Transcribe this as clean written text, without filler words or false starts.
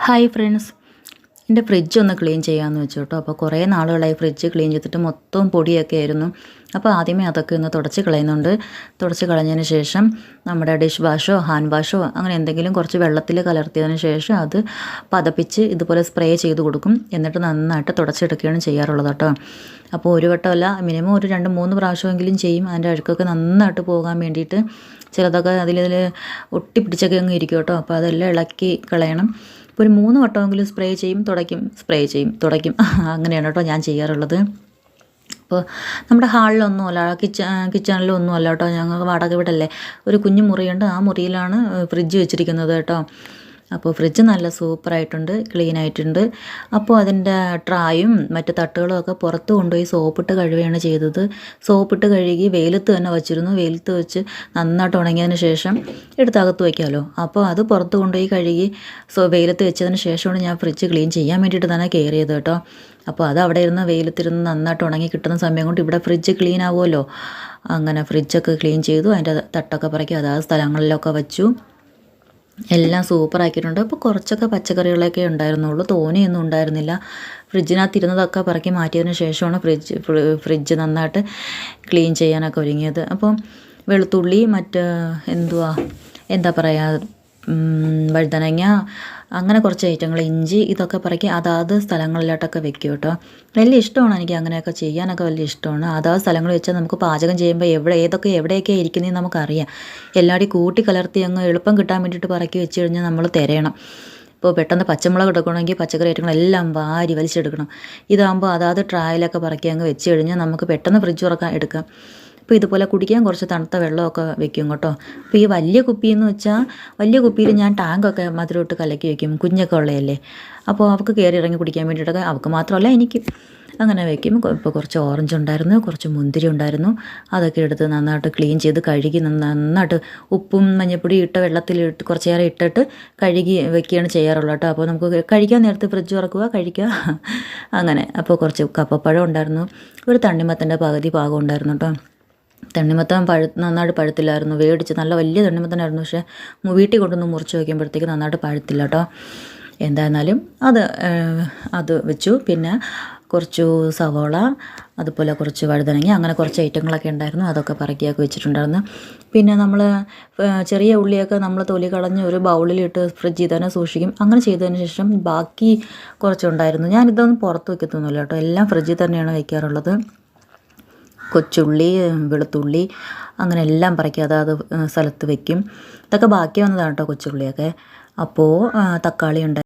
Hi friends, എൻ്റെ fridge ഒന്ന് clean ചെയ്യാമെന്ന് വെച്ചു കേട്ടോ. അപ്പോൾ കുറേ നാളുകളായി ഫ്രിഡ്ജ് ക്ലീൻ ചെയ്തിട്ട് മൊത്തം പൊടിയൊക്കെ ആയിരുന്നു. അപ്പോൾ ആദ്യമേ അതൊക്കെ ഒന്ന് തുടച്ച് കളയുന്നുണ്ട്. തുടച്ച് കളഞ്ഞതിന് ശേഷം നമ്മുടെ ഡിഷ് വാഷോ ഹാൻഡ് വാഷോ അങ്ങനെ എന്തെങ്കിലും കുറച്ച് വെള്ളത്തിൽ കലർത്തിയതിന് ശേഷം അത് പതപ്പിച്ച് ഇതുപോലെ സ്പ്രേ ചെയ്ത് കൊടുക്കും. എന്നിട്ട് നന്നായിട്ട് തുടച്ചെടുക്കുകയാണ് ചെയ്യാറുള്ളത് കേട്ടോ. അപ്പോൾ ഒരു വട്ടമല്ല, മിനിമം ഒരു 2-3 പ്രാവശ്യമെങ്കിലും ചെയ്യും. അതിൻ്റെ അഴുക്കൊക്കെ നന്നായിട്ട് പോകാൻ വേണ്ടിയിട്ട്. ചിലതൊക്കെ അതിൽ ഒട്ടിപ്പിടിച്ചൊക്കെ അങ്ങ് ഇരിക്കും കേട്ടോ. അപ്പോൾ അതെല്ലാം ഇളക്കി കളയണം. ഇപ്പോൾ ഒരു 3 വട്ടമെങ്കിലും സ്പ്രേ ചെയ്യും, തുടയ്ക്കും അങ്ങനെയാണ് കേട്ടോ ഞാൻ ചെയ്യാറുള്ളത്. അപ്പോൾ നമ്മുടെ ഹാളിലൊന്നും അല്ല, കിച്ചണിലൊന്നും അല്ല കേട്ടോ. ഞങ്ങൾക്ക് വാടക വീടല്ലേ, ഒരു കുഞ്ഞു മുറിയുണ്ട്. ആ മുറിയിലാണ് ഫ്രിഡ്ജ് വെച്ചിരിക്കുന്നത് കേട്ടോ. അപ്പോൾ ഫ്രിഡ്ജ് നല്ല സൂപ്പറായിട്ടുണ്ട്, ക്ലീൻ ആയിട്ടുണ്ട്. അപ്പോൾ അതിൻ്റെ ട്രായും മറ്റ് തട്ടുകളും ഒക്കെ പുറത്ത് കൊണ്ടുപോയി സോപ്പിട്ട് കഴുകുകയാണ് ചെയ്തത്. സോപ്പിട്ട് കഴുകി വെയിലത്ത് തന്നെ വച്ചിരുന്നു. വെയിലത്ത് വെച്ച് നന്നായിട്ട് ഉണങ്ങിയതിന് ശേഷം എടുത്തകത്ത് വയ്ക്കാമല്ലോ. അപ്പോൾ അത് പുറത്ത് കൊണ്ടുപോയി കഴുകി വെയിലത്ത് വെച്ചതിന് ശേഷമാണ് ഞാൻ ഫ്രിഡ്ജ് ക്ലീൻ ചെയ്യാൻ വേണ്ടിയിട്ട് തന്നെ കയറിയത് കേട്ടോ. അപ്പോൾ അത് അവിടെ ഇരുന്ന് വെയിലത്തിരുന്ന് നന്നായിട്ട് ഉണങ്ങി കിട്ടുന്ന സമയം കൊണ്ട് ഇവിടെ ഫ്രിഡ്ജ് ക്ലീൻ ആവുമല്ലോ. അങ്ങനെ ഫ്രിഡ്ജൊക്കെ ക്ലീൻ ചെയ്തു. അതിൻ്റെ തട്ടൊക്കെ പറക്കി അതാത് സ്ഥലങ്ങളിലൊക്കെ വച്ചു. എല്ലാം സൂപ്പറാക്കിയിട്ടുണ്ട്. അപ്പോൾ കുറച്ചൊക്കെ പച്ചക്കറികളൊക്കെ ഉണ്ടായിരുന്നുള്ളൂ, തോനെയൊന്നും ഉണ്ടായിരുന്നില്ല. ഫ്രിഡ്ജിനകത്തിരുന്നതൊക്കെ പറക്കി മാറ്റിയതിന് ശേഷമാണ് ഫ്രിഡ്ജ് നന്നായിട്ട് ക്ലീൻ ചെയ്യാനൊക്കെ ഒരുങ്ങിയത്. അപ്പോൾ വെളുത്തുള്ളി, എന്താ പറയുക, വഴുതനങ്ങ, അങ്ങനെ കുറച്ച് ഐറ്റങ്ങൾ, ഇഞ്ചി, ഇതൊക്കെ പറക്കി അതാത് സ്ഥലങ്ങളിലോട്ടൊക്കെ വെക്കും കേട്ടോ. വലിയ ഇഷ്ടമാണ് എനിക്ക് അങ്ങനെയൊക്കെ ചെയ്യാനൊക്കെ വലിയ ഇഷ്ടമാണ്. അതാത് സ്ഥലങ്ങൾ വെച്ചാൽ നമുക്ക് പാചകം ചെയ്യുമ്പോൾ എവിടെയൊക്കെ ഇരിക്കുന്നതെന്ന് നമുക്കറിയാം. എല്ലാവരും കൂട്ടി കലർത്തി അങ്ങ് എളുപ്പം കിട്ടാൻ വേണ്ടിയിട്ട് പറക്കി വെച്ച് കഴിഞ്ഞാൽ നമ്മൾ തിരയണം. ഇപ്പോൾ പെട്ടെന്ന് പച്ചമുളക് എടുക്കണമെങ്കിൽ പച്ചക്കറി ഐറ്റങ്ങളെല്ലാം വാരി വലിച്ചെടുക്കണം. ഇതാകുമ്പോൾ അതാത് ട്രായിലൊക്കെ പറക്കി അങ്ങ് വെച്ച് കഴിഞ്ഞാൽ നമുക്ക് പെട്ടെന്ന് ഫ്രിഡ്ജ് എടുക്കാം. അപ്പോൾ ഇതുപോലെ കുടിക്കാൻ കുറച്ച് തണുത്ത വെള്ളമൊക്കെ വെക്കും കേട്ടോ. അപ്പോൾ ഈ വലിയ കുപ്പിയിൽ ഞാൻ ടാങ്കൊക്കെ മധുരമിട്ട് കലക്കി വെക്കും. കുഞ്ഞൊക്കെ ഉള്ളതല്ലേ, അപ്പോൾ അവൾക്ക് കയറി ഇറങ്ങി കുടിക്കാൻ വേണ്ടിയിട്ടൊക്കെ, അവൾക്ക് മാത്രമല്ല എനിക്ക് അങ്ങനെ വെക്കും. ഇപ്പോൾ കുറച്ച് ഓറഞ്ച് ഉണ്ടായിരുന്നു, കുറച്ച് മുന്തിരി ഉണ്ടായിരുന്നു. അതൊക്കെ എടുത്ത് നന്നായിട്ട് ക്ലീൻ ചെയ്ത് കഴുകി നന്നായിട്ട് ഉപ്പും മഞ്ഞൾപ്പൊടി ഇട്ട വെള്ളത്തിലിട്ട് കുറച്ച് നേരം ഇട്ടിട്ട് കഴുകി വെക്കുകയാണ് ചെയ്യാറുള്ളത് കേട്ടോ. അപ്പോൾ നമുക്ക് കഴിക്കാൻ നേരത്തെ ഫ്രിഡ്ജ് തുറക്കുക, കഴിക്കുക അങ്ങനെ. അപ്പോൾ കുറച്ച് കപ്പപ്പഴം ഉണ്ടായിരുന്നു, ഒരു തണ്ണിമത്തൻ്റെ പകുതി ഭാഗം ഉണ്ടായിരുന്നു കേട്ടോ. തണ്ണിമത്തൻ നന്നായിട്ട് പഴുത്തില്ലായിരുന്നു. വേടിച്ച് നല്ല വലിയ തണ്ണിമത്തനായിരുന്നു, പക്ഷേ വീട്ടിൽ കൊണ്ടൊന്ന് മുറിച്ച് വയ്ക്കുമ്പോഴത്തേക്ക് നന്നായിട്ട് പഴുത്തില്ല കേട്ടോ. എന്തായിരുന്നാലും അത് വെച്ചു. പിന്നെ കുറച്ച് സവോള, അതുപോലെ കുറച്ച് വഴുതനങ്ങ, അങ്ങനെ കുറച്ച് ഐറ്റങ്ങളൊക്കെ ഉണ്ടായിരുന്നു. അതൊക്കെ പറക്കിയൊക്കെ വെച്ചിട്ടുണ്ടായിരുന്നു. പിന്നെ നമ്മൾ ചെറിയ ഉള്ളിയൊക്കെ നമ്മൾ തൊലി കളഞ്ഞ് ഒരു ബൗളിലിട്ട് ഫ്രിഡ്ജിൽ തന്നെ സൂക്ഷിക്കും. അങ്ങനെ ചെയ്തതിന് ശേഷം ബാക്കി കുറച്ചുണ്ടായിരുന്നു. ഞാനിതൊന്നും പുറത്ത് വയ്ക്കത്തൊന്നുമില്ല കേട്ടോ, എല്ലാം ഫ്രിഡ്ജിൽ തന്നെയാണ് വയ്ക്കാറുള്ളത്. കൊച്ചുള്ളി, വെളുത്തുള്ളി, അങ്ങനെ എല്ലാം പറക്കി അതാത് സ്ഥലത്ത് വയ്ക്കും. ഇതൊക്കെ ബാക്കി വന്നതാണ് കേട്ടോ, കൊച്ചുള്ളിയൊക്കെ. അപ്പോൾ തക്കാളി ഉണ്ട്.